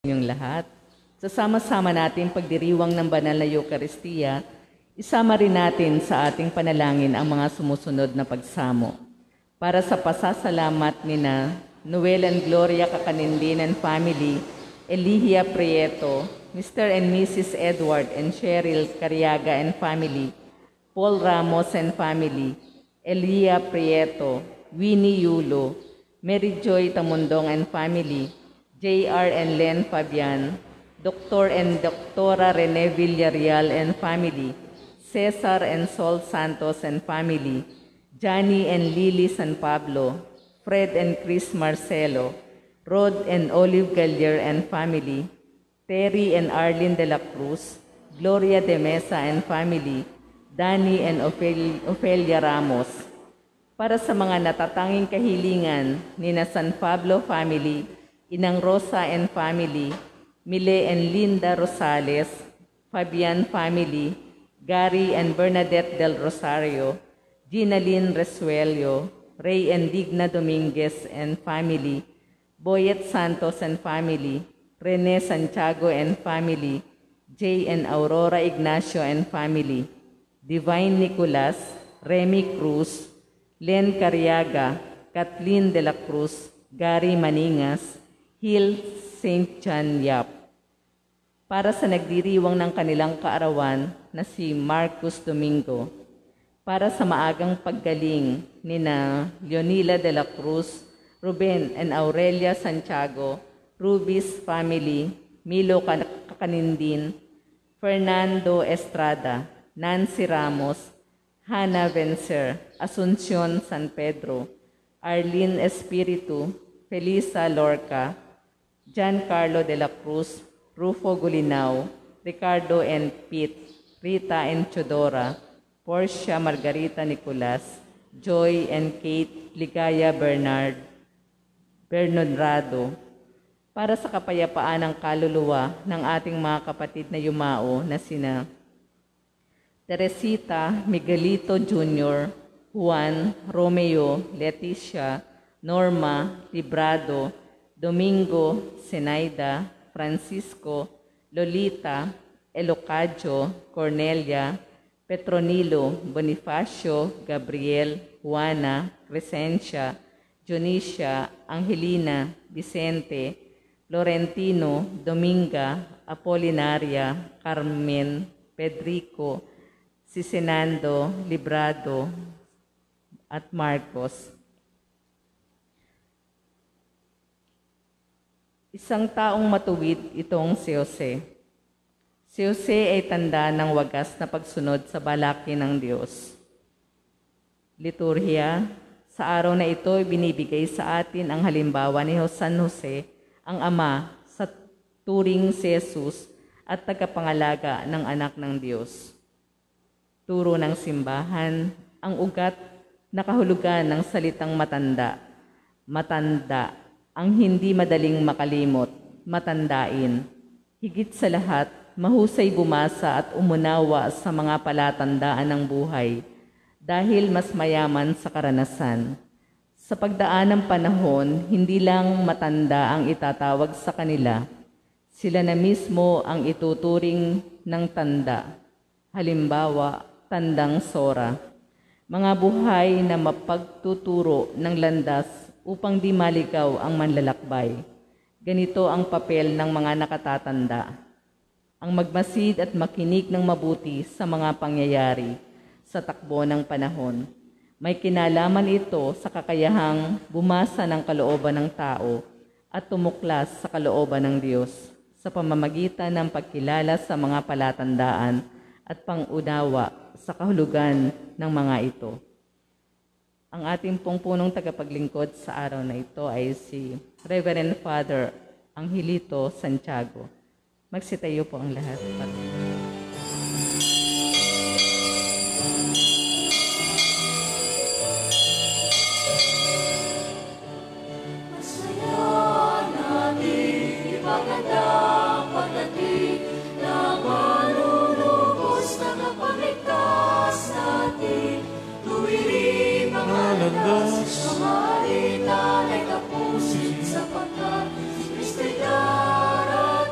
Yung lahat. Sa sama-sama natin pagdiriwang ng banal na Eucharistia, isama rin natin sa ating panalangin ang mga sumusunod na pagsamo. Para sa pasasalamat nina Noel and Gloria Kakanindin and family, Elihia Prieto, Mr. and Mrs. Edward and Cheryl Cariaga and family, Paul Ramos and family, Elia Prieto, Winnie Yulo, Mary Joy Tamundong and family, J.R. and Len Fabian, Dr. and Dra. Rene Villarreal and family, Cesar and Sol Santos and family, Johnny and Lily San Pablo, Fred and Chris Marcelo, Rod and Olive Gallier and family, Terry and Arlene de la Cruz, Gloria de Mesa and family, Danny and Ofelia Ramos. Para sa mga natatanging kahilingan ni na San Pablo family, Inang Rosa and family, Mile and Linda Rosales, Fabian family, Gary and Bernadette del Rosario, Ginalyn Resuelio, Ray and Digna Dominguez and family, Boyet Santos and family, Rene Santiago and family, Jay and Aurora Ignacio and family, Divine Nicolas, Remy Cruz, Len Cariaga, Kathleen de la Cruz, Gary Maningas, Hill St. John Yap. Para sa nagdiriwang ng kanilang kaarawan na si Marcus Domingo. Para sa maagang paggaling ni na Leonila de la Cruz, Ruben and Aurelia Santiago, Rubis family, Milo Kakanindin, Fernando Estrada, Nancy Ramos, Hannah Vencer, Asuncion San Pedro, Arlene Espiritu, Felisa Lorca, Giancarlo de la Cruz, Rufo Gulinao, Ricardo and Pete, Rita and Chodora, Portia Margarita Nicolas, Joy and Kate Ligaya Bernardo, para sa kapayapaan ng kaluluwa ng ating mga kapatid na yumao na sina Teresita Miguelito Jr., Juan, Romeo, Leticia, Norma, Librado, Domingo, Zenaida, Francisco, Lolita, Elocadio, Cornelia, Petronilo, Bonifacio, Gabriel, Juana, Crescencia, Jonicia, Angelina, Vicente, Florentino, Dominga, Apolinaria, Carmen, Pedrico, Sisenando, Librado, at Marcos. Isang taong matuwid itong si Jose. Si Jose ay tanda ng wagas na pagsunod sa balaki ng Diyos. Liturhiya, sa araw na ito binibigay sa atin ang halimbawa ni San Jose, ang ama sa turing si Jesus at tagapangalaga ng anak ng Diyos. Turo ng simbahan, ang ugat na kahulugan ng salitang matanda. Matanda, ang hindi madaling makalimot, matandain. Higit sa lahat, mahusay bumasa at umunawa sa mga palatandaan ng buhay dahil mas mayaman sa karanasan. Sa pagdaan ng panahon, hindi lang matanda ang itatawag sa kanila, sila na mismo ang ituturing ng tanda. Halimbawa, tandang Sora. Mga buhay na mapagtuturo ng landas upang di maligaw ang manlalakbay. Ganito ang papel ng mga nakatatanda. Ang magmasid at makinig ng mabuti sa mga pangyayari sa takbo ng panahon. May kinalaman ito sa kakayahang bumasa ng kalooban ng tao at tumuklas sa kalooban ng Diyos sa pamamagitan ng pagkilala sa mga palatandaan at pangunawa sa kahulugan ng mga ito. Ang ating pong punong tagapaglingkod sa araw na ito ay si Reverend Father Angelito Santiago. Magsitayo po ang lahat. Pangalitan ay tapusin sapagkat si Kristo'y darating.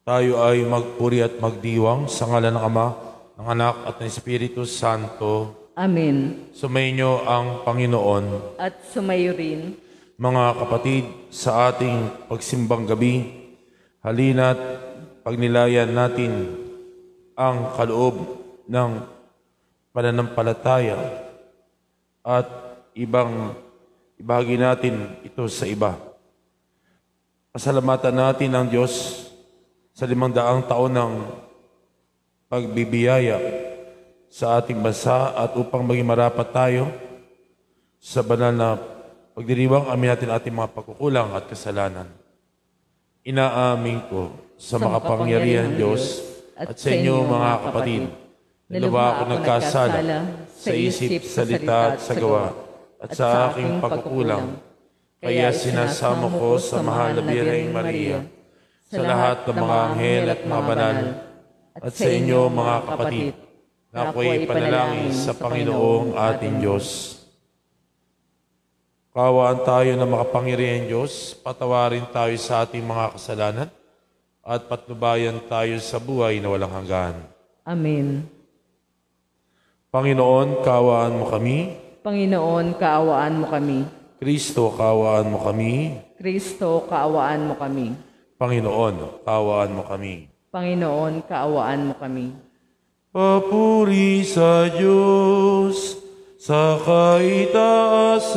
Tayo ay magpuri at magdiwang sa ngalan ng Ama, ng Anak at ng Espiritu Santo. Amen. Sumainyo ang Panginoon. At sumayo rin. Mga kapatid, sa ating pagsimbang gabi, halina't pagnilayan natin ang kaloob ng pananampalataya at ibahagi natin ito sa iba. Pasalamatan natin ang Diyos sa 500 taon ng pagbibiyaya sa ating bansa at upang maging marapat tayo sa banal na pagdiriwang, amin natin ating mga pagkukulang at kasalanan. Inaamin ko sa makapangyarihan Diyos at sa inyo mga kapatid, na luwa ako nagkasala sa isip, salita at sa gawa at sa aking pagkukulang. Kaya sinasamo ko sa mahal na Birheng Maria, sa lahat ng mga anghel at mga banal, at sa inyo mga kapatid, na ako'y panalangin sa Panginoong ating Diyos. Kaawaan tayo ng makapangyarihan Diyos, patawarin tayo sa ating mga kasalanan, at patnubayan tayo sa buhay na walang hanggan. Amen. Panginoon, kaawaan mo kami. Panginoon, kaawaan mo kami. Kristo, kaawaan mo kami. Kristo, kaawaan mo kami. Panginoon, kaawaan mo kami. Panginoon, kaawaan mo kami. Papuri sa Diyos sa kaitaasan.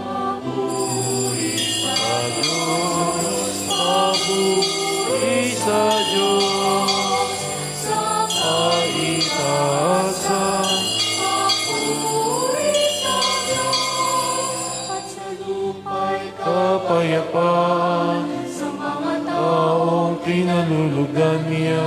Papuri sa Diyos, papuri sa Diyos sa kaitaasan. Papuri sa Diyos at sa lupa'y kapayapaan. Pinalulugan niya,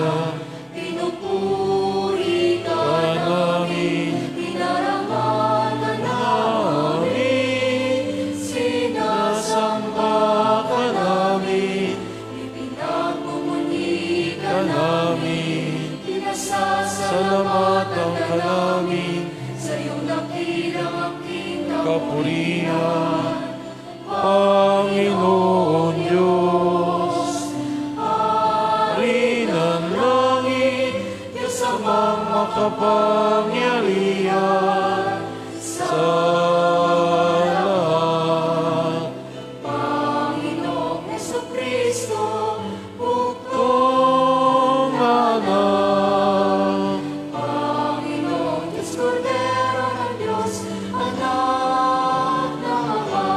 pinupuri ka namin, pinaraman ka namin, sinasamba ka namin, ipinagmumuni ka namin, pinasasalamatan ka namin, sa iyong nakilang aking kapurihan, Panginoon Diyos. Makapangyarihan sa lahat. Panginoong Jesucristo, bugtong anak. Panginoong Diyos, Kordero ng Diyos, anak ng Ama.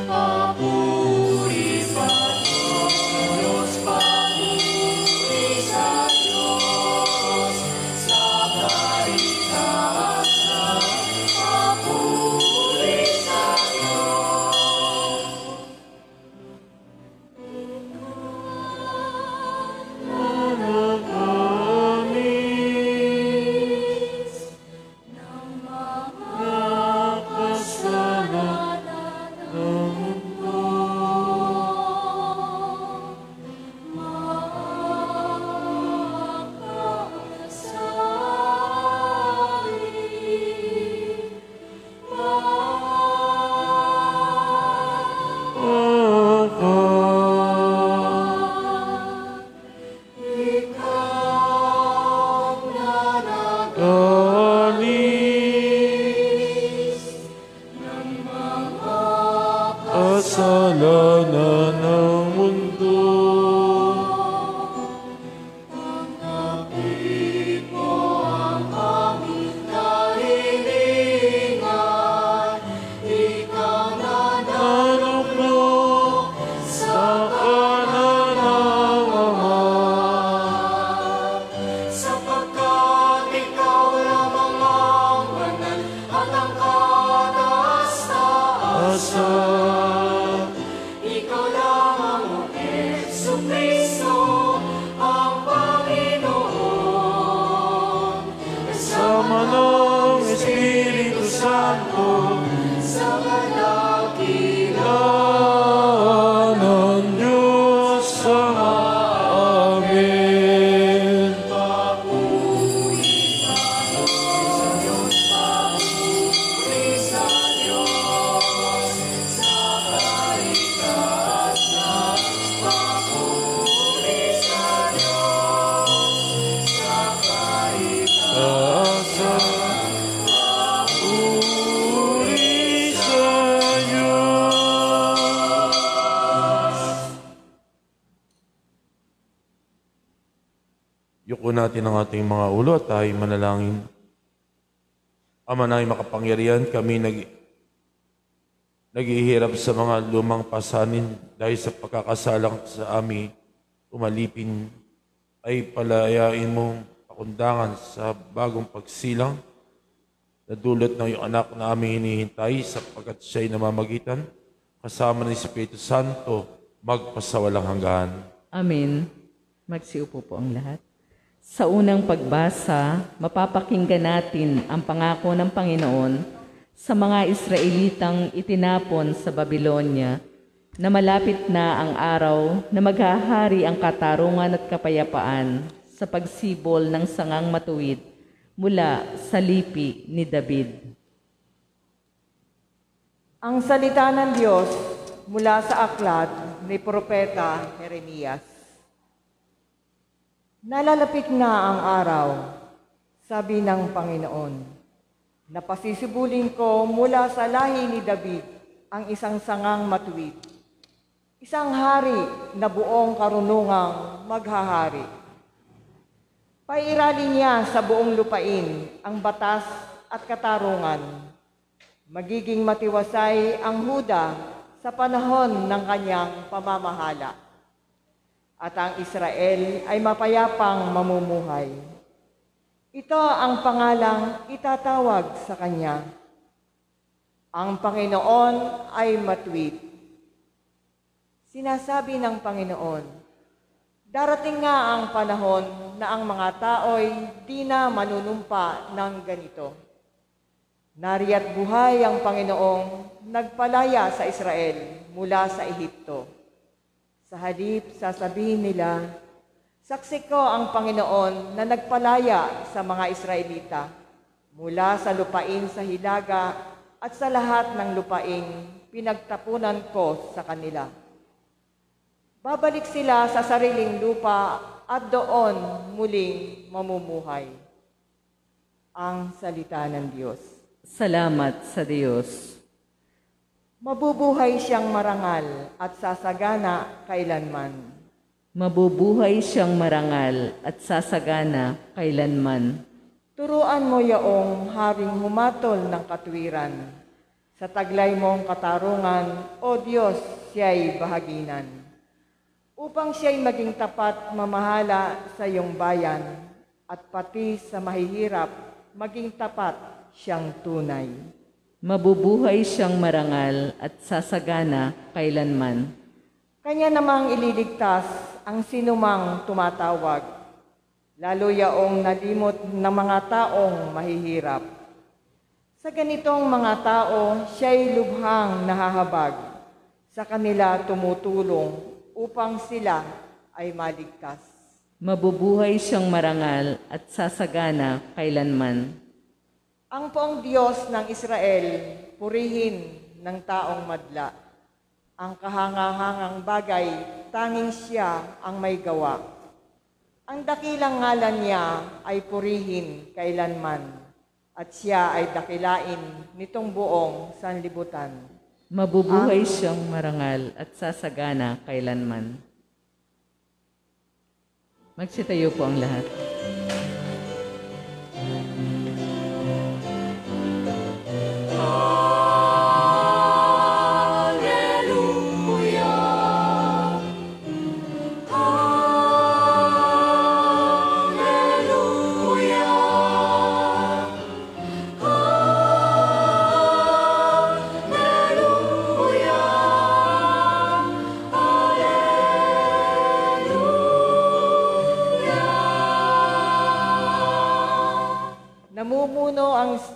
Papuri sa Diyos, papuri sa Diyos sa kaitaasan. Papuri sa Diyos. Nanapanis ng mga kasalanan ng mundo. Kasalanan ng mundo. Pagkapit mo ang aming kahilingan, ikaw na nanuklo sa kanan ng Ama. Sapagkat ikaw lamang ang banal at ang kataas-taasan. Ikaw lamang o Jesucristo, ang Panginoon. Kasama ng Espiritu Santo, sa kadakilaan ng Diyos Ama. Amen. Papuri sa Diyos, papuri Yuko natin ang ating mga ulo at tayo manalangin. Ama na makapangyarihan, kami naghihirap sa mga lumang pasanin dahil sa pagkakasalang sa amin umalipin, ay palayain mong pakundangan sa bagong pagsilang na dulot ng iyong anak na aming hinihintay sapagkat siya'y namamagitan kasama ng Espiritu Santo magpasawalang hanggan. Amen. Magsiupo po ang lahat. Sa unang pagbasa, mapapakinggan natin ang pangako ng Panginoon sa mga Israelitang itinapon sa Babylonia na malapit na ang araw na maghahari ang katarungan at kapayapaan sa pagsibol ng sangang matuwid mula sa lipi ni David. Ang salita ng Diyos mula sa aklat ni Propeta Jeremias. Nalalapit na ang araw, sabi ng Panginoon, na pasisibulin ko mula sa lahi ni David ang isang sangang matuwid, isang hari na buong karunungang maghahari. Pairalin niya sa buong lupain ang batas at katarungan. Magiging matiwasay ang Huda sa panahon ng kanyang pamamahala. At ang Israel ay mapayapang mamumuhay. Ito ang pangalang itatawag sa kanya. Ang Panginoon ay matuwid. Sinasabi ng Panginoon, darating nga ang panahon na ang mga tao'y di na manunumpa ng ganito. Nariya't buhay ang Panginoong nagpalaya sa Israel mula sa Ehipto. Sa halip, sasabihin nila, saksi ko ang Panginoon na nagpalaya sa mga Israelita mula sa lupain sa hilaga at sa lahat ng lupaing pinagtapunan ko sa kanila. Babalik sila sa sariling lupa at doon muling mamumuhay. Ang salita ng Diyos. Salamat sa Diyos. Mabubuhay siyang marangal at sasagana kailanman. Mabubuhay siyang marangal at sasagana kailanman. Turuan mo yaong haring humatol ng katwiran. Sa taglay mong katarungan, O Diyos, siya'y bahaginan. Upang siya'y maging tapat mamahala sa iyong bayan at pati sa mahihirap, maging tapat siyang tunay. Mabubuhay siyang marangal at sasagana kailanman. Kanya namang ililigtas ang sinumang tumatawag, lalo yaong nalimot ng mga taong mahihirap. Sa ganitong mga tao, siya'y lubhang nahahabag. Sa kanila tumutulong upang sila ay maligtas. Mabubuhay siyang marangal at sasagana kailanman. Ang poong Diyos ng Israel, purihin ng taong madla. Ang kahangahangang bagay, tanging siya ang may gawa. Ang dakilang ngalan niya ay purihin kailanman, at siya ay dakilain nitong buong sanlibutan. Mabubuhay siyang marangal at sasagana kailanman. Magsitayo po ang lahat.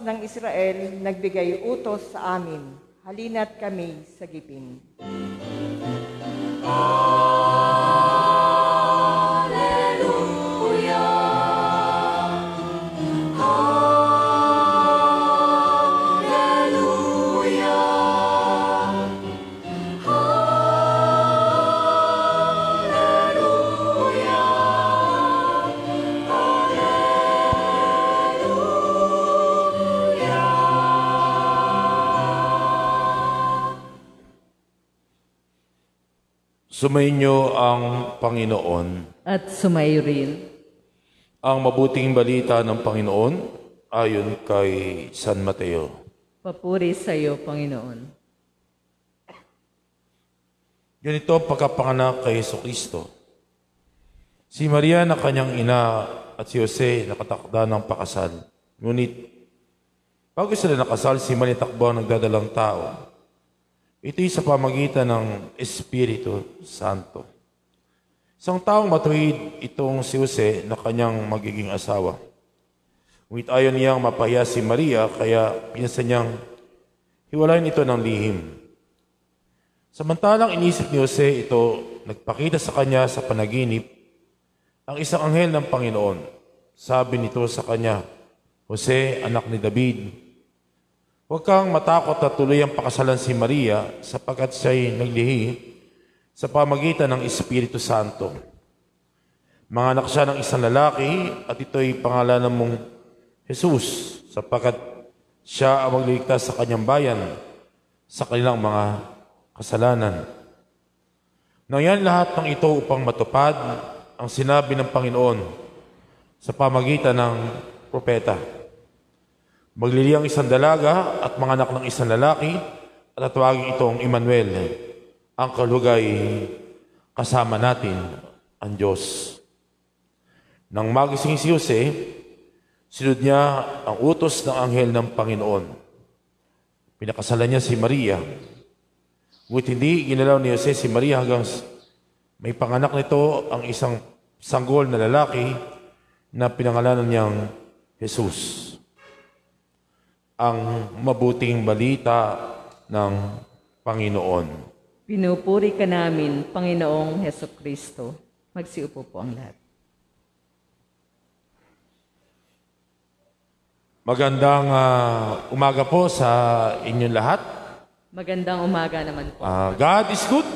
Ng Israel nagbigay utos sa amin, halina't kami sagipin. Sumainyo ang Panginoon. At sumayo rin. Ang mabuting balita ng Panginoon ayon kay San Mateo. Papuri sa iyo, Panginoon. Ganito ang pagkapanganak kay Jesucristo. Si Maria na kanyang ina at si Jose nakatakda ng pakasal. Ngunit, bago sila nakasal, si Maria takbo ang nagdadalang tao. Ito'y sa pamagitan ng Espiritu Santo. Isang taong matuwid itong si Jose na kanyang magiging asawa. Ngunit ayaw niyang mapahiya si Maria, kaya pinasa niyang hiwalayin ito ng lihim. Samantalang inisip ni Jose ito, nagpakita sa kanya sa panaginip ang isang anghel ng Panginoon. Sabi nito sa kanya, Jose, anak ni David, huwag kang matakot na tuloy ang pakasalan si Maria sapagkat siya'y naglihi sa pamagitan ng Espiritu Santo. Manganak siya ng isang lalaki at ito'y pangalanan mong Jesus sapagkat siya ang magliligtas sa kanyang bayan sa kanilang mga kasalanan. Nangyan lahat ng ito upang matupad ang sinabi ng Panginoon sa pamagitan ng propeta. Maglili ang isang dalaga at manganak ng isang lalaki at tatawagin itong Emmanuel. Ang kalugay, kasama natin ang Diyos. Nang magising si Jose, sinunod niya ang utos ng anghel ng Panginoon. Pinakasalan niya si Maria. Ngunit hindi ginalaw ni Jose si Maria hanggang may panganak nito ang isang sanggol na lalaki na pinangalanan niyang Jesus. Ang mabuting balita ng Panginoon. Pinupuri ka namin, Panginoong Hesukristo. Magsiupo po ang lahat. Magandang umaga po sa inyong lahat. Magandang umaga naman po. God is good.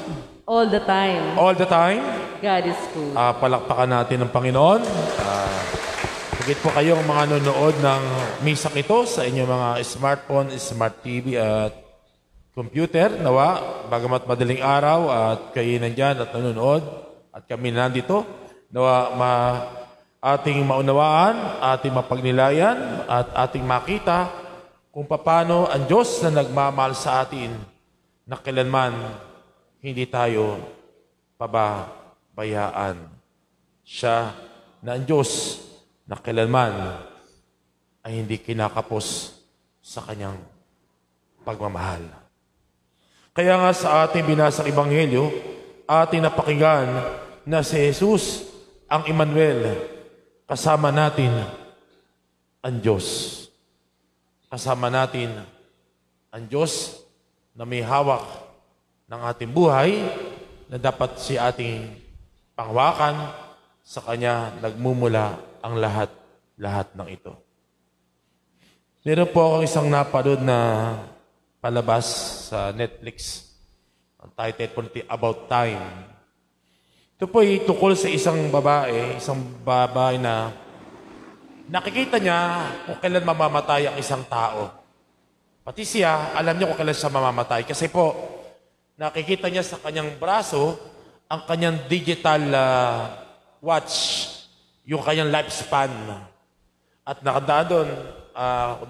All the time, All the time. God is good. Palakpakan natin ng Panginoon. Higit po kayong mga nanonood ng misak ito sa inyong mga smartphone, smart TV at computer. Nawa, bagamat madaling araw at kayo nandyan at nanonood at kami nandito, nawa ating maunawaan, ating mapagnilayan at ating makita kung paano ang Diyos na nagmamahal sa atin na kailanman hindi tayo pababayaan. Siya na ang Diyos na kailanman ay hindi kinakapos sa kanyang pagmamahal. Kaya nga sa ating binasang Ebanghelyo, ating napakinggan na si Jesus ang Emmanuel, kasama natin ang Diyos. Kasama natin ang Diyos na may hawak ng ating buhay na dapat si ating panghawakan, sa Kanya nagmumula ang lahat ng ito. Meron po akong isang napanood na palabas sa Netflix. Ang title po nito, About Time. Ito po ay tungkol sa isang babae na nakikita niya kung kailan mamamatay ang isang tao. Pati siya, alam niya kung kailan siya mamamatay. Kasi po, nakikita niya sa kanyang braso ang kanyang digital watch, yung kanyang lifespan. At nakandaan doon,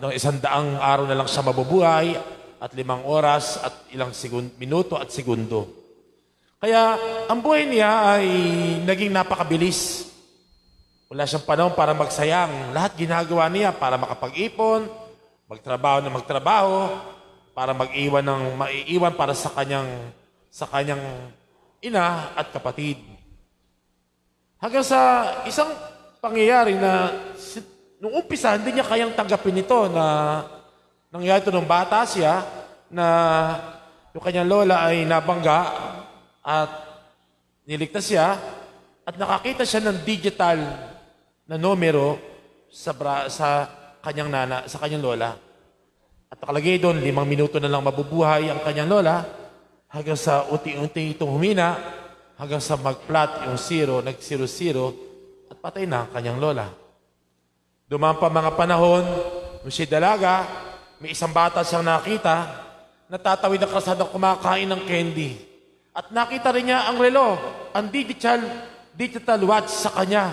100 araw na lang siya mabubuhay, at 5 oras at ilang minuto at segundo. Kaya ang buhay niya ay naging napakabilis. Wala siyang panahon para magsayang. Lahat ginagawa niya para makapag-ipon, magtrabaho, para maiiwan para sa kanyang ina at kapatid. Hanggang sa isang pangyayari na nung umpisa, hindi niya kayang tanggapin ito na nangyari ito nung bata siya na yung kanyang lola ay nabangga at niligtas siya at nakakita siya ng digital na numero sa kanyang lola. At nakalagay doon, 5 minuto na lang mabubuhay ang kanyang lola hanggang sa unti-unti itong humina hanggang sa mag-flat yung 0, nag-0-0 at patay na ang kanyang lola. Dumaan pa mga panahon, nung siya dalaga, may isang bata siyang nakita, natatawid ang kalsada kumakain ng candy. At nakita rin niya ang relo, ang digital watch sa kanya.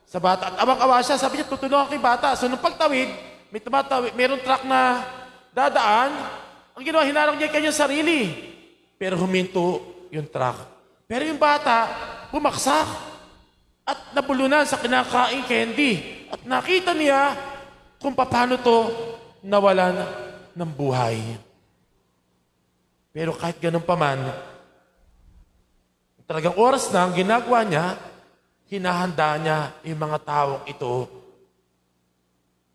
sa bata. At awang-awa siya, sabi niya, tutulungan ko yung bata. So nung pagtawid, mayroong truck na dadaan. Ang ginawa, hinarang niya kanyang sarili. Pero huminto yung truck. Pero yung bata, bumaksak at nabulunan sa kinakaing candy. At nakita niya kung paano to nawalan ng buhay. Pero kahit ganun pa man, talagang oras na ang ginagawa niya, hinahanda niya yung mga taong ito.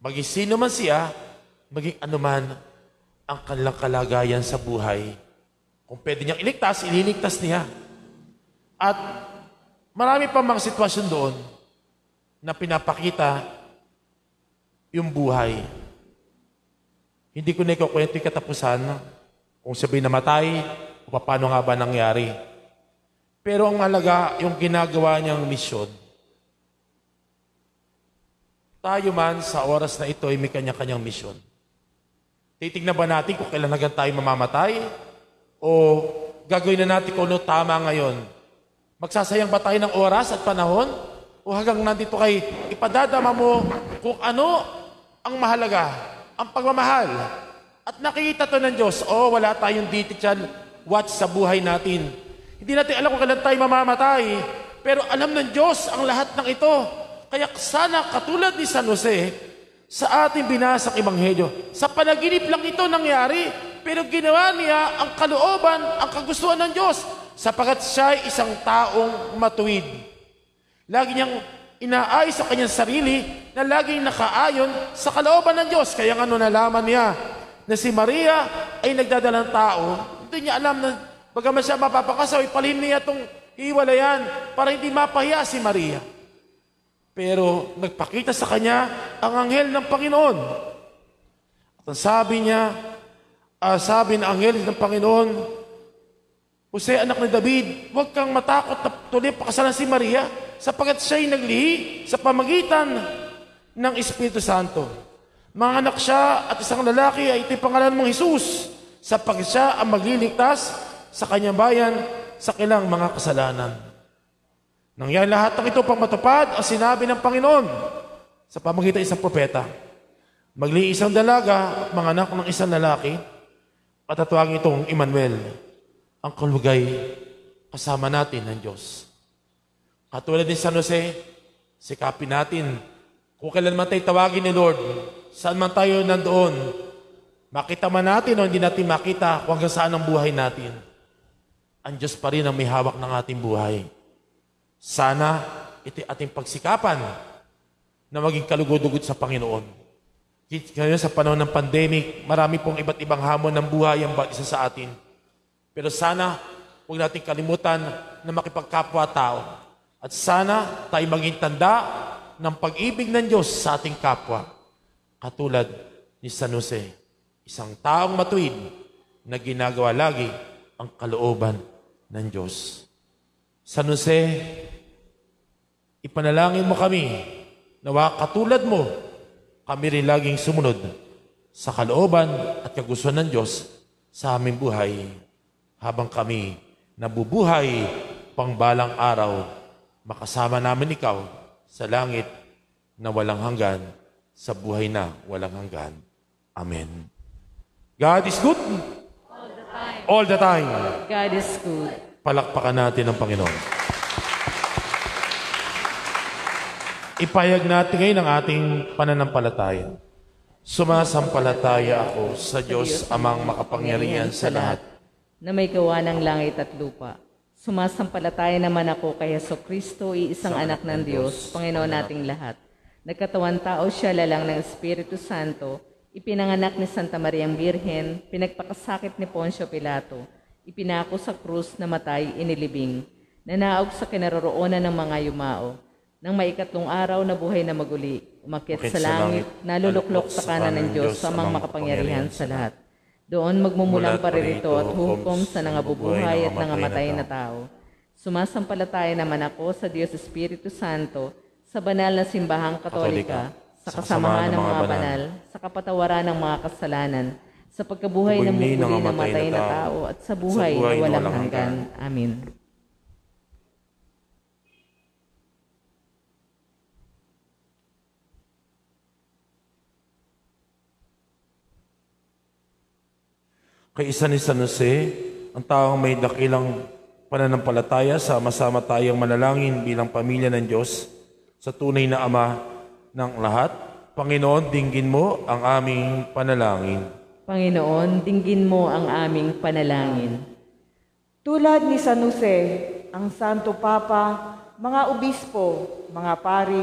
Maging sino man siya, maging anuman ang kanilang kalagayan sa buhay. Kung pwede niyang iligtas, ililigtas niya. At marami pa mga sitwasyon doon na pinapakita yung buhay. Hindi ko na ikukwento yung katapusan kung sabihin namatay o paano nga ba nangyari. Pero ang mahalaga, yung ginagawa niyang misyon. Tayo man sa oras na ito ay may kanya-kanyang misyon. Titignan ba natin kung kailan hanggang tayo mamamatay? O gagawin na natin kung ano tama ngayon? Magsasayang ba tayo ng oras at panahon? O hanggang nandito kay ipadadama mo kung ano ang mahalaga, ang pagmamahal. At nakikita to ng Diyos, wala tayong detail watch sa buhay natin. Hindi natin alam kung kailan tayo mamamatay. Pero alam ng Diyos ang lahat ng ito. Kaya sana katulad ni San Jose, sa ating binasang ebanghelyo, sa panaginip lang ito nangyari, pero ginawa niya ang kalooban, ang kagustuhan ng Diyos, sapagat siya ay isang taong matuwid. Lagi niyang inaayos sa kanyang sarili na laging nakaayon sa kalooban ng Diyos. Kaya nga nalaman niya na si Maria ay nagdadalang tao, hindi niya alam na bagaman siya mapapakasaw, ipalihim niya itong hiwalayan para hindi mapahiya si Maria. Pero nagpakita sa kanya ang anghel ng Panginoon. At ang sabi niya, sabi ng anghel ng Panginoon, Jose, anak ni David, huwag kang matakot na tuloy pakasalan si Maria sapagat siya'y naglihi sa pamagitan ng Espiritu Santo. Manganak siya at isang lalaki ay ito'y pangalan mong Jesus sapagat siya ang magliligtas sa kanyang bayan sa kanilang mga kasalanan. Nangyari lahat ng ito pang matupad ang sinabi ng Panginoon sa pamagitan ng isang propeta. Maglihi isang dalaga at manganak ng isang lalaki at tatawagin itong Emmanuel, ang kalugay kasama natin ng Diyos. Katulad ni San Jose, sikapin natin kung kailan man tayo tawagin ni Lord, saan man tayo nandoon, makita man natin o hindi natin makita kung hanggang saan ang buhay natin. Ang Diyos pa rin ang may hawak ng ating buhay. Sana ito ating pagsikapan na maging kalugod-ugod sa Panginoon. Ngayon sa panahon ng pandemic, marami pong iba't ibang hamon ng buhay ang bawat isa sa atin. Pero sana huwag natin kalimutan na makipagkapwa-tao. At sana tayo maging tanda ng pag-ibig ng Diyos sa ating kapwa. Katulad ni San Jose, isang taong matuwid na ginagawa lagi ang kalooban ng Diyos. San Jose, ipanalangin mo kami, nawa katulad mo, kami rin laging sumunod sa kalooban at kagustuhan ng Diyos sa aming buhay habang kami nabubuhay pangbalang araw, makasama namin ikaw sa langit na walang hanggan, sa buhay na walang hanggan. Amen. God is good. All the time. God is good. Palakpakan natin ang Panginoon. Ipahayag natin ngayon ang ating pananampalataya. Sumasampalataya ako sa Diyos amang makapangyarihan sa lahat, na may gawa ng langit at lupa. Sumasampalataya naman ako kay Jesucristo, iisang anak ng Diyos, Panginoon nating lahat. Nagkatawan tao siya lalang ng Espiritu Santo, ipinanganak ni Santa Mariang Birhen, pinagpakasakit ni Poncio Pilato, ipinako sa krus, namatay, inilibing, nanaog sa kinaroroonan ng mga yumao. Nang maikatlong araw na buhay na maguli, umakyat sa langit, naluluklok sa kanan ng Diyos sa amang makapangyarihan sa lahat. Doon magmumulang paririto at hukom sa nangabubuhay at nangamatay na tao. Sumasampalataya naman ako sa Diyos Espiritu Santo, sa banal na simbahang katolika, sa kasamahan ng mga banal, sa kapatawaran ng mga kasalanan, sa pagkabuhay ng muli ng matay na tao, at sa buhay na walang hanggan. Amen. Kay isa ni San Jose, ang taong may dakilang pananampalataya, sama-sama tayong manalangin bilang pamilya ng Diyos sa tunay na Ama ng lahat. Panginoon, dinggin mo ang aming panalangin. Panginoon, dinggin mo ang aming panalangin. Tulad ni San Jose, ang Santo Papa, mga obispo, mga pari,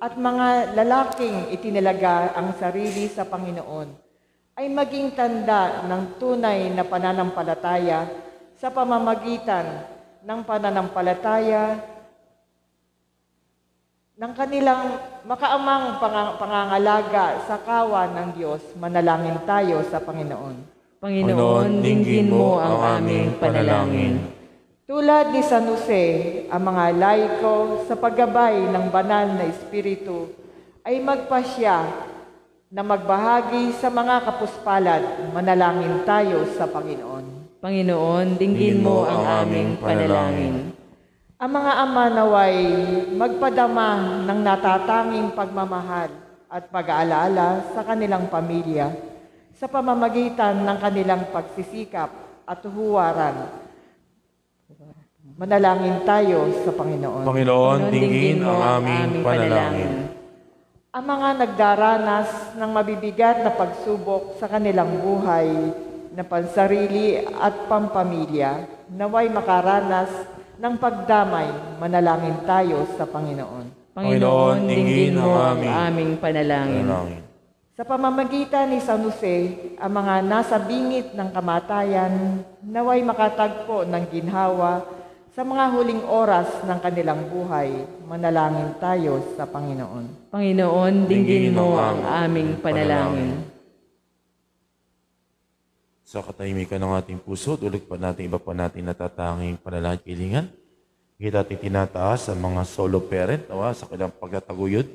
at mga lalaking itinilaga ang sarili sa Panginoon, ay maging tanda ng tunay na pananampalataya sa pamamagitan ng pananampalataya ng kanilang makaamang pangangalaga sa kawan ng Diyos. Manalangin tayo sa Panginoon. Panginoon, dinggin mo ang aming panalangin. Tulad ni San Jose, ang mga laiko sa paggabay ng banal na Espiritu ay magpasya na magbahagi sa mga kapuspalad. Manalangin tayo sa Panginoon. Panginoon, dinggin mo ang aming panalangin. Ang mga ama naway magpadama ng natatanging pagmamahal at pag-aalala sa kanilang pamilya sa pamamagitan ng kanilang pagsisikap at huwaran. Manalangin tayo sa Panginoon. Panginoon, dinggin ang aming panalangin. Ang mga nagdaranas ng mabibigat na pagsubok sa kanilang buhay na pansarili at pampamilya, naway makaranas ng pagdamay. Manalangin tayo sa Panginoon. Panginoon, dinggin mo ang aming panalangin. Sa pamamagitan ni San Jose, ang mga nasa bingit ng kamatayan, naway makatagpo ng ginhawa sa mga huling oras ng kanilang buhay. Manalangin tayo sa Panginoon. Panginoon, dinggin mo ang aming panalangin. Sa katahimikan ng ating puso, dulog pa natin iba pa natin natatanging panalangin at kilingan. Kita natin tinataas ang mga solo parent nawa sa kanilang pagtataguyod,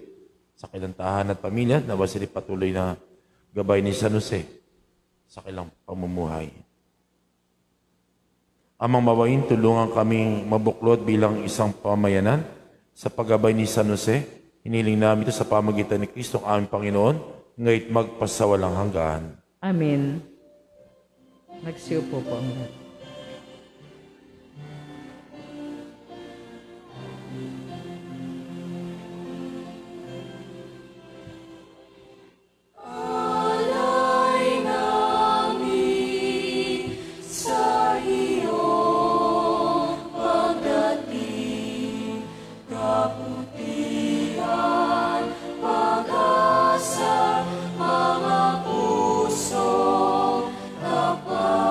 sa kanilang tahanan at pamilya, nawa sila patuloy na gabay ni San Jose sa kanilang pamumuhay. Amang mawain, tulungan kaming mabuklod bilang isang pamayanan sa paggabay ni San Jose. Hiniling namin ito sa pamagitan ni Kristo ang aming Panginoon, ngayit magpasawalang hanggan. Amen. Magsiupo po ang lahat. Mga puso, kapag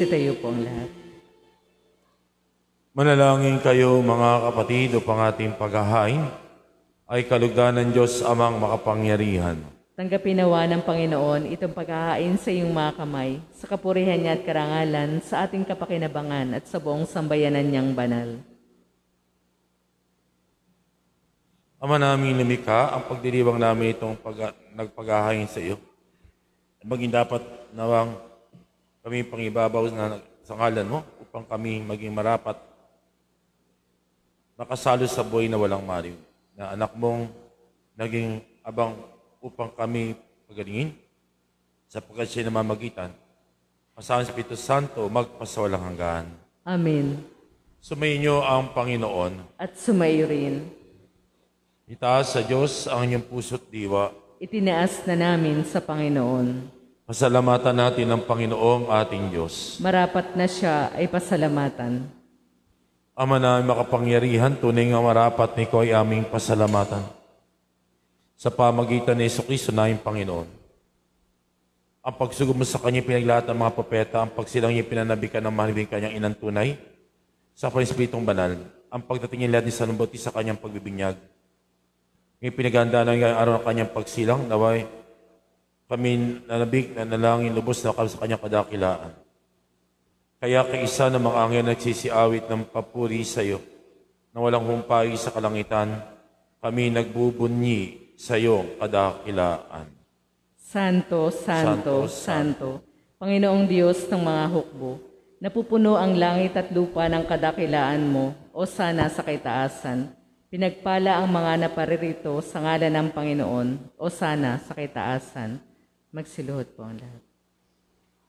Magsitayo po ang lahat. Manalangin kayo mga kapatid upang ating paghahain ay kalugdan ng Diyos amang makapangyarihan. Tanggapin nawa ng Panginoon itong paghahain sa iyong mga kamay, sa kapurihan niya at karangalan, sa ating kapakinabangan at sa buong sambayanan niyang banal. Ama namin lumikha, ang pagdiriwang namin itong nagpaghahain sa iyo. Maging dapat nawang kami pangibabaw sa ngalan mo upang kami maging marapat nakasalo sa buhay na walang maliw. Na anak mong naging abang upang kami pagalingin sapagkat siya namamagitan. Kasama sa Espiritu Santo, magpasawalang hanggan. Amen. Sumayin ang Panginoon. At sumayo rin. Itaas sa Diyos ang inyong puso't diwa. Itinaas na namin sa Panginoon. Pasalamatan natin ang Panginoong ating Diyos. Marapat na siya ay pasalamatan. Ama na makapangyarihan, tunay nga marapat ni ko ay aming pasalamatan. Sa pamagitan ni Jesucristo na yung Panginoon. Ang pagsugod mo sa Kanya pinaglahat ng mga propeta, ang pagsilang niya pinanabikan ng mahalibing Kanyang inang tunay, sa Espiritong Banal, ang pagdating niya lahat ni San Bautista sa Kanyang pagbibinyag. Ngayon pinaganda na ngayong araw ng Kanyang pagsilang, naway kami nanabig na nalangin lubos na kami sa Kanyang kadakilaan. Kaya kaisa ng mga anghel nagsisiawit ng papuri sa iyo, na walang humpay sa kalangitan, kami nagbubunyi sa iyong kadakilaan. Santo, Santo, Santo, Panginoong Diyos ng mga hukbo, napupuno ang langit at lupa ng kadakilaan mo, o sana sa kaitaasan. Pinagpala ang mga naparirito sa ngalan ng Panginoon, o sana sa kaitaasan. Magsiluhod po ang lahat.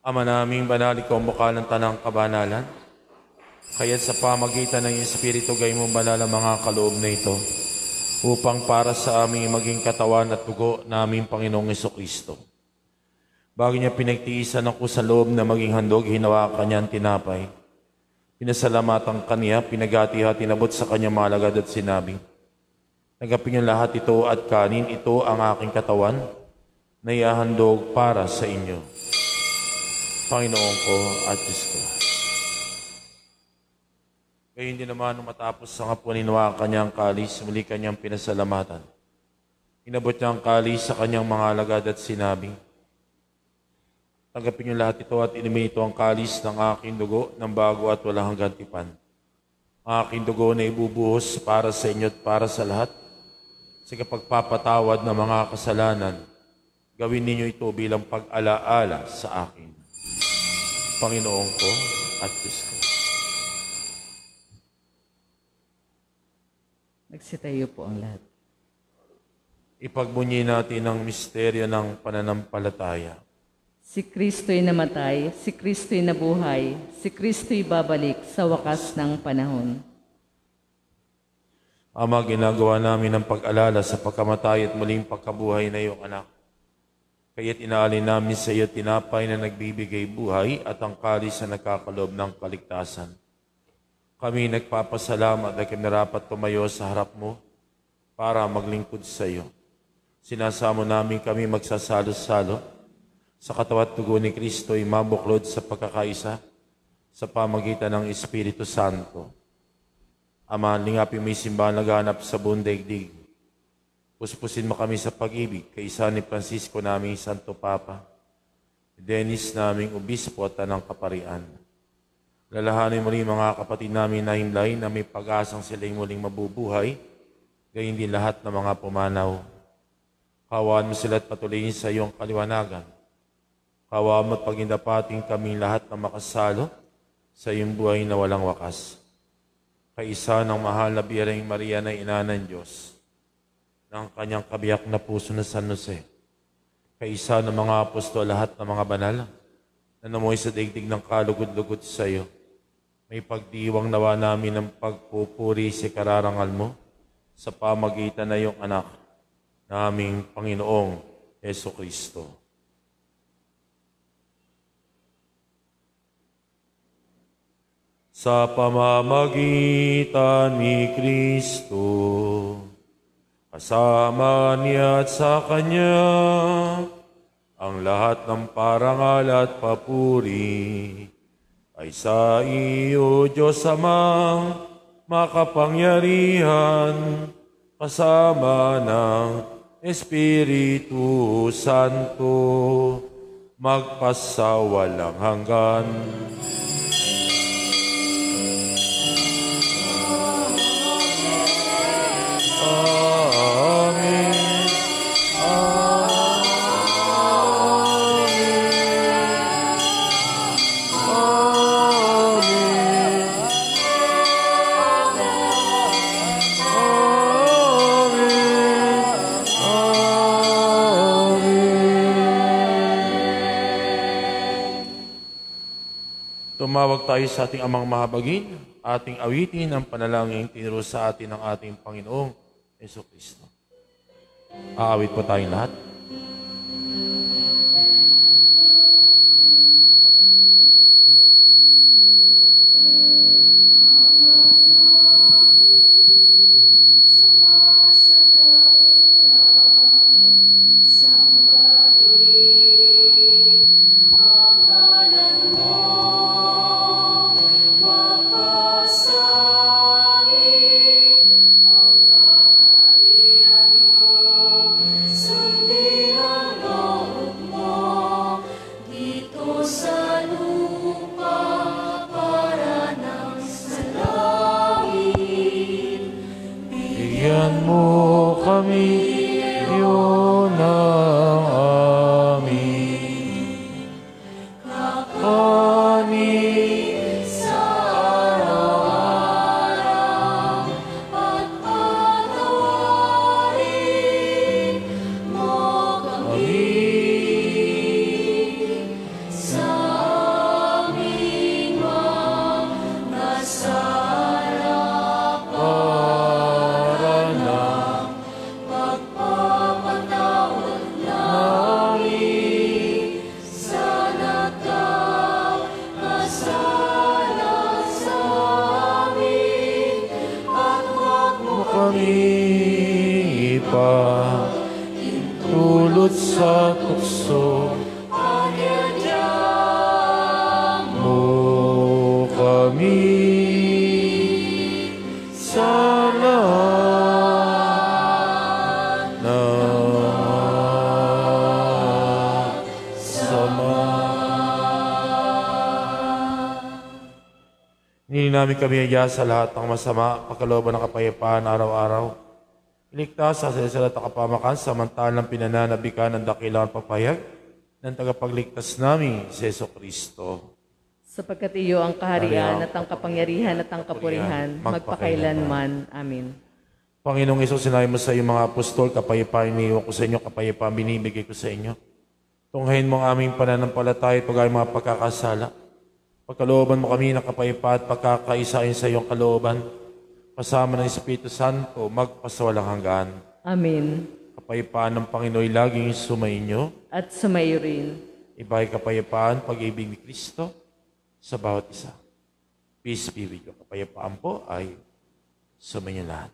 Ama naming banal, ikaw mukha ng tanang kabanalan, kaya't sa pamagitan ng Espiritu gay mo banal ang mga kaloob na ito, upang para sa aming maging katawan at dugo naming Panginoong Jesucristo. Bago niya pinagtiisan ako sa loob na maging handog, hinawakan niya ang tinapay. Pinasalamatan kaniya, pinagati-hati nabot sa kanyang mga alagad at sinabi, "Tanggapin niyo lahat ito at kanin, ito ang aking katawan na iahandog para sa inyo. Panginoon ko at Diyos ko." Gayon din naman nung matapos sa kapunin ng kanyang kalis, muli kanyang pinasalamatan. Inabot niya ang kalis sa kanyang mga alagad at sinabi, "Tanggapin niyo lahat ito at inumin ito ang kalis ng aking dugo ng bago at walang hanggang tipan. Ang aking dugo na ibubuhos para sa inyo at para sa lahat sa kapagpapatawad ng mga kasalanan. Gawin ninyo ito bilang pag-alaala sa akin. Panginoon ko at Diyos ko." Nagsitayo po ang lahat. Ipagbunyi natin ang misteryo ng pananampalataya. Si Kristo'y namatay, si Kristo'y nabuhay, si Kristo'y babalik sa wakas ng panahon. Ama, ginagawa namin ang pag-alala sa pagkamatay at muling pagkabuhay na iyong anak. Kaya't inaalin namin sa iyo tinapay na nagbibigay buhay at ang kalis na nagkakaloob ng kaligtasan. Kami nagpapasalamat na kami narapat tumayo sa harap mo para maglingkod sa iyo. Sinasamo namin kami magsasalo-salo sa katawan at dugo ni Kristo ay mabuklod sa pagkakaisa sa pamagitan ng Espiritu Santo. Ama, lingapin mo yung simbahan naghahanap sa buong daigdig. Puspusin mo kami sa pag-ibig, kaisa ni Francisco naming Santo Papa, Dennis naming Obispo at Tanang Kaparian. Lalahanin mo rin mga kapatid namin na himlay na may pag-asang sila'y muling mabubuhay, gayon din lahat ng mga pumanaw. Kawaan mo sila at patuloyin sa iyong kaliwanagan. Kawaan mo at pagindapating kaming lahat na makasalo sa iyong buhay na walang wakas. Kaisa ng mahal na Birheng Maria na ina ng Diyos, ng kanyang kabiyak na puso na San Jose, kaisa ng mga apostol lahat ng mga banal na namuhay sa daigdig ng kalugod-lugod sa iyo. May pagdiwang nawa namin ng pagpupuri sa kararangal mo sa pamagitan na iyong anak, naming Panginoong Jesucristo. Sa pamamagitan ni Kristo, kasama niya at sa Kanya, ang lahat ng parangal at papuri ay sa iyo, Diyos Amang makapangyarihan, kasama ng Espiritu Santo, magpasawalang hanggan. Amen. Tumawag tayo sa ating amang mahabagin, ating awitin ang panalangin tinuro sa atin ng ating Panginoong Jesucristo. Aawit po tayong lahat. Bigyan mo kami yun ang amin kakanin sa araw-araw at patawarin mo kami sa aming mga sarap para ng pagpapatawad namin sa nagkakasala sa amin at huwag mo kami ipahintulot sa tukso. Pagyadyan mo kami sa lahat ng sama. Hindi namin kami hiya sa lahat ng masama, pagkalooban ng kapayapaan araw-araw. Iligtas sa salasalat at kapamakan, samantalang pinananabikan ng dakilang papayag ng tagapagligtas namin, si Jesucristo. Sapagkat iyo ang kaharian at ang kapangyarihan at ang kapurihan, magpakailanman. Amin. Panginoong Isus, sinabi mo sa iyong mga apostol, kapayapaan iniwan ko sa inyo, kapayapaan binibigay ko sa inyo. Tunghayin mo ang aming pananampalataya at pag mga pagkakasala. Pagkalooban mo kami ng kapayapaan at pagkakaisain sa iyong kalooban. Kasama ng Espiritu Santo, magpasawalang hanggan. Amin. Kapayapaan ng Panginoon laging sumainyo. At sumayo rin. Iba'y kapayapaan, pag-ibig ni Kristo sa bawat isa. Peace be with you. Kapayapaan po ay sumainyo lahat.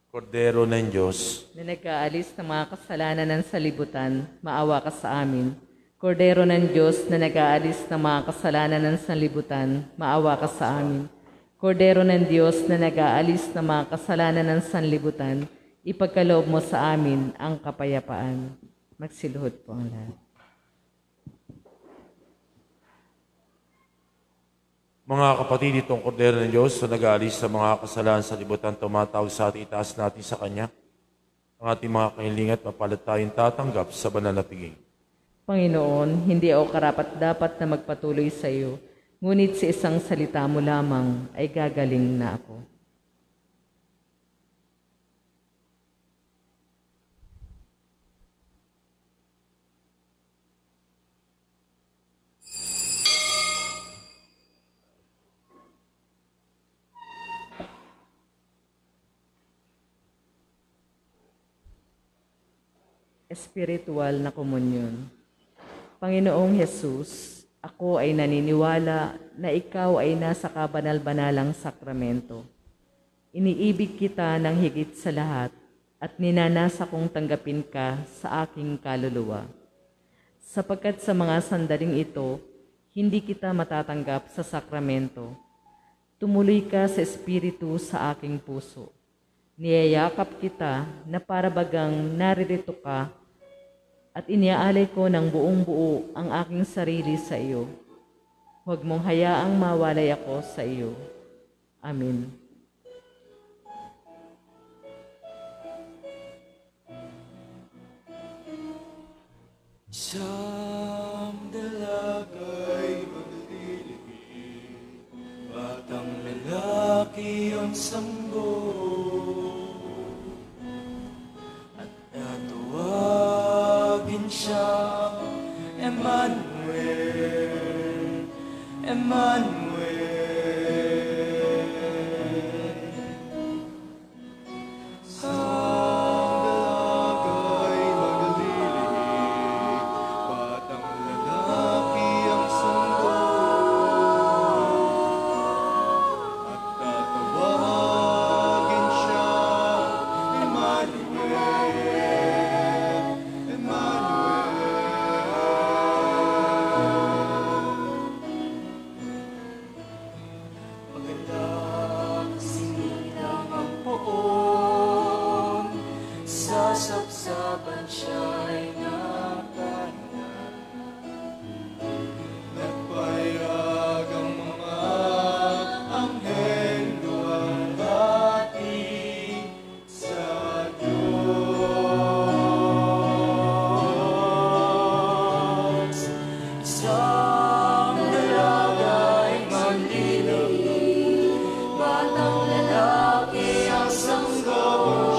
Kordero ng Diyos, Na nag-aalis ng mga kasalanan ng salibutan, maawa ka sa amin. Kordero ng Diyos na nag-aalis ng mga kasalanan ng sanlibutan, maawa ka sa amin. Kordero ng Diyos na nag-aalis ng mga kasalanan ng sanlibutan, ipagkaloob mo sa amin ang kapayapaan. Magsiluhod po ang lahat. mga kapatid, itong kordero ng Diyos na nag-aalis sa mga kasalanan sa libutan, tumatawag sa atin, itaas natin sa Kanya ang ating mga kahilingan at mapalad tayong tatanggap sa banal na piging. Panginoon, hindi ako karapat-dapat na magpatuloy sa iyo, ngunit sa isang salita mo lamang ay gagaling na ako. Espiritual na komunyon. Panginoong Hesus, ako ay naniniwala na ikaw ay nasa kabanal-banalang sakramento. Iniibig kita ng higit sa lahat at ninanasa kong tanggapin ka sa aking kaluluwa. Sapagkat sa mga sandaling ito, hindi kita matatanggap sa sakramento. Tumuloy ka sa Espiritu sa aking puso. Niyayakap kita na para bagang naririto ka at iniaalay ko ng buong buo ang aking sarili sa iyo. Huwag mong hayaang mawalay ako sa iyo. Amen. Isang dalagay maglilihim, batang lalaki ang sanggol, at tatawagin siyang Emmanuel, Emmanuel. Sasapsapan siya'y nakana, nagpayag ang mga anghel luwalhati sa Diyos. Isang dalaga'y maglilihim, batang lalaki ang sanggol.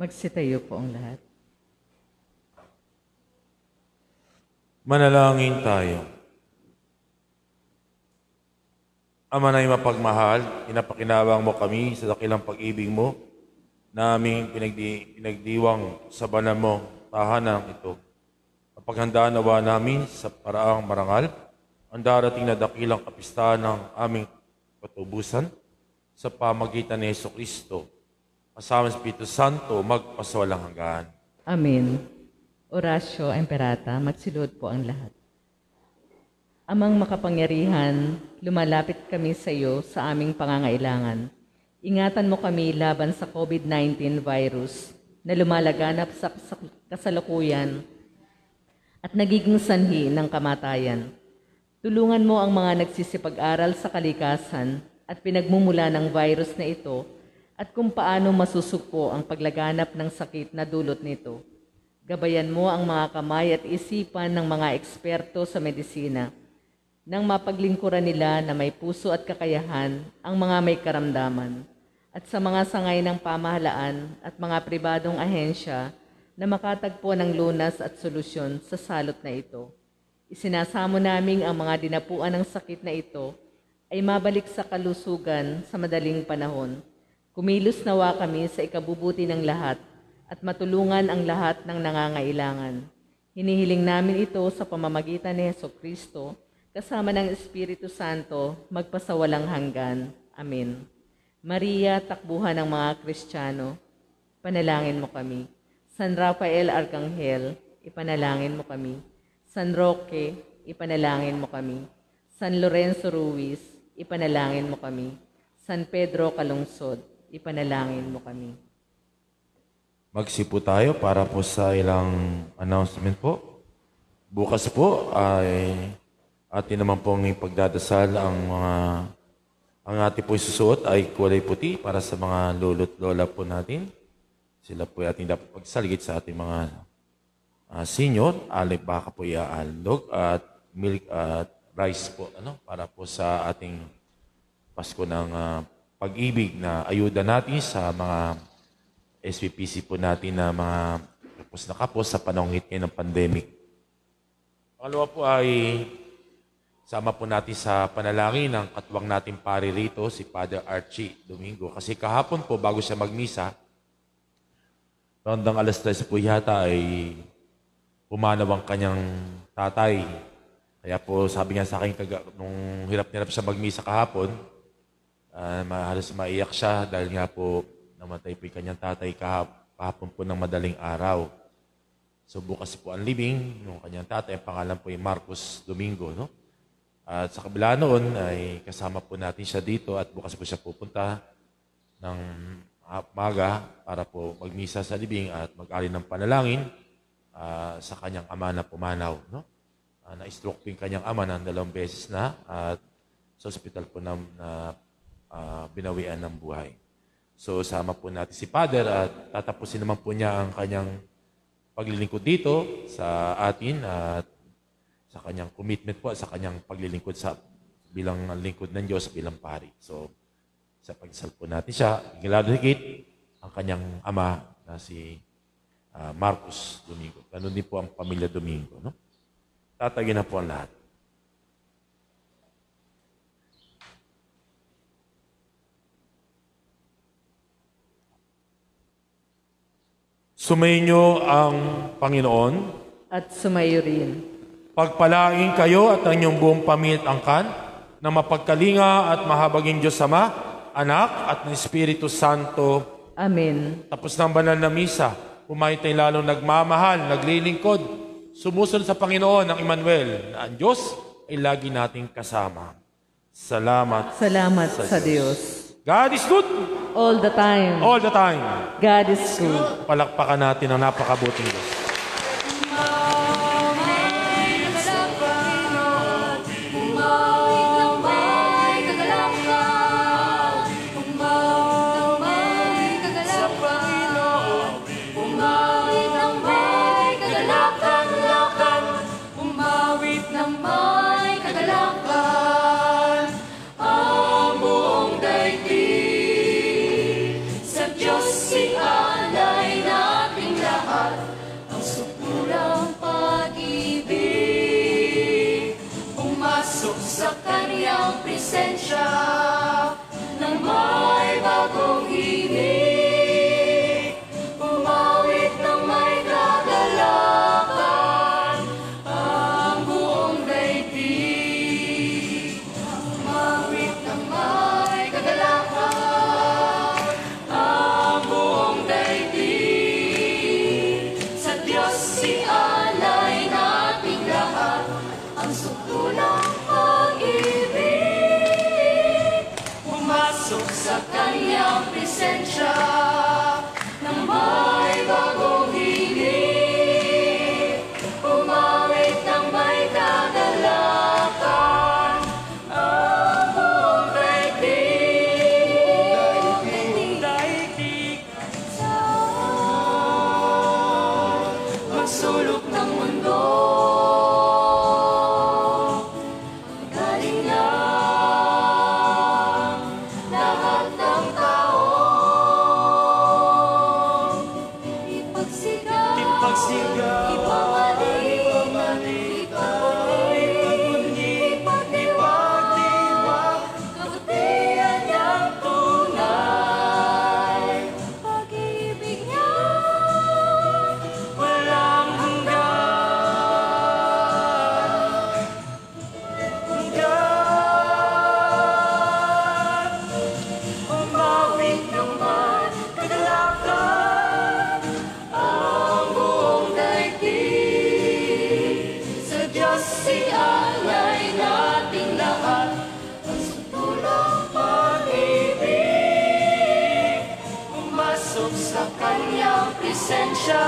Magsitayo po ang lahat. Manalangin tayo. Ama na mapagmahal, inapakinawang mo kami sa dakilang pag-ibig mo na aming pinagdiwang sa banal mong tahanan ito. Napaghandaan nawa namin sa paraang marangal ang darating na dakilang kapistahan ng aming katubusan sa pamagitan ni Jesucristo. Kasama ng Espiritu Santo, magpasawalang hanggan. Amen. Oratio Imperata, magsilod po ang lahat. Amang makapangyarihan, lumalapit kami sa iyo sa aming pangangailangan. Ingatan mo kami laban sa COVID-19 virus na lumalaganap sa kasalukuyan at nagiging sanhi ng kamatayan. Tulungan mo ang mga nagsisipag-aral sa kalikasan at pinagmumula ng virus na ito at kung paano masusuko ang paglaganap ng sakit na dulot nito. Gabayan mo ang mga kamay at isipan ng mga eksperto sa medisina nang mapaglingkuran nila na may puso at kakayahan ang mga may karamdaman at sa mga sangay ng pamahalaan at mga pribadong ahensya na makatagpo ng lunas at solusyon sa salot na ito. Isinasamo namin ang mga dinapuan ng sakit na ito ay mabalik sa kalusugan sa madaling panahon. Kumilos nawa kami sa ikabubuti ng lahat at matulungan ang lahat ng nangangailangan. Hinihiling namin ito sa pamamagitan ni Jesucristo kasama ng Espiritu Santo, magpasawalang hanggan. Amen. Maria, takbuhan ng mga Kristiyano, panalangin mo kami. San Rafael Arcangel, ipanalangin mo kami. San Roque, ipanalangin mo kami. San Lorenzo Ruiz, ipanalangin mo kami. San Pedro Calungsod, ipanalangin mo kami. Magsipo tayo para po sa ilang announcement po. Bukas po ay atin naman pong ipagdadasal ang ating po susuot ay kulay puti para sa mga lolo't lola po natin. Sila po ay ating dapat pagsaligid sa ating mga senior. Baka po iaalog at milk at rice po para po sa ating Pasko ng pag-ibig na ayuda natin sa mga SPPC po natin na mga kapos na kapos sa panahon ng pandemic. Pangalawa po ay sama po natin sa panalangin ng katuwang nating pari rito, si Father Archie Domingo. Kasi kahapon po, bago siya magmisa, rondang alas 3 po yata ay pumanaw ang kanyang tatay. Kaya po sabi niya sa akin, nung hirap siya magmisa kahapon, halos maiyak siya dahil nga po namatay po yung kanyang tatay kahapon po ng madaling araw. So bukas po ang libing ng kanyang tatay, ang pangalan po ay Marcos Domingo, no? At sa kabila noon ay kasama po natin siya dito at bukas po siya pupunta ng maga para po magmisa sa libing at mag-alin ng panalangin sa kanyang ama na pumanaw. No? Na-stroke po yung kanyang ama ng 2 beses na at sa ospital po na binawian ng buhay. So sama po natin si Father at tatapusin naman po niya ang kanyang paglilingkod dito sa atin at sa kanyang commitment po, sa kanyang paglilingkod bilang lingkod ng Diyos, bilang pari. So, sa pagsal po natin siya, lalo higit ang kanyang ama na si Marcos Domingo. Ganun din po ang pamilya Domingo. No? Tatagin na po ang lahat. Sumainyo ang Panginoon At sumayo rin. Pagpalain kayo at ang inyong buong pamilya at angkan na mapagkalinga at mahabaging Diyos Ama, Anak at ng Espiritu Santo. Amen. Tapos ng banal na misa, pumahin tayo lalong nagmamahal, naglilingkod, sumusunod sa Panginoon ng Emmanuel na ang Diyos ay lagi nating kasama. Salamat. Salamat sa Diyos. God is good. All the time. All the time. God is good. Palakpakan natin ang napakabuting Diyos. Sa Diyos si alay nating lahat. sialay nating lahat, ang sukdulang pag-ibig. Pumasok sa kanyang presensya, nang may bagong himig. Umawit ng may kagalakan, ang buong daigdig. Magsulok ng mundo, galing na lahat ng tao. Ipagsigaw, ipamalig, ipagdiwag, kabutihan niyang tunay. Pag-ibig niya walang hanggan. Umawit naman, kagalakan, ang buong daigdig. Sa Diyos sialay nating lahat, ang sukdulang pag-ibig. Pumasok sa kanyang presensya,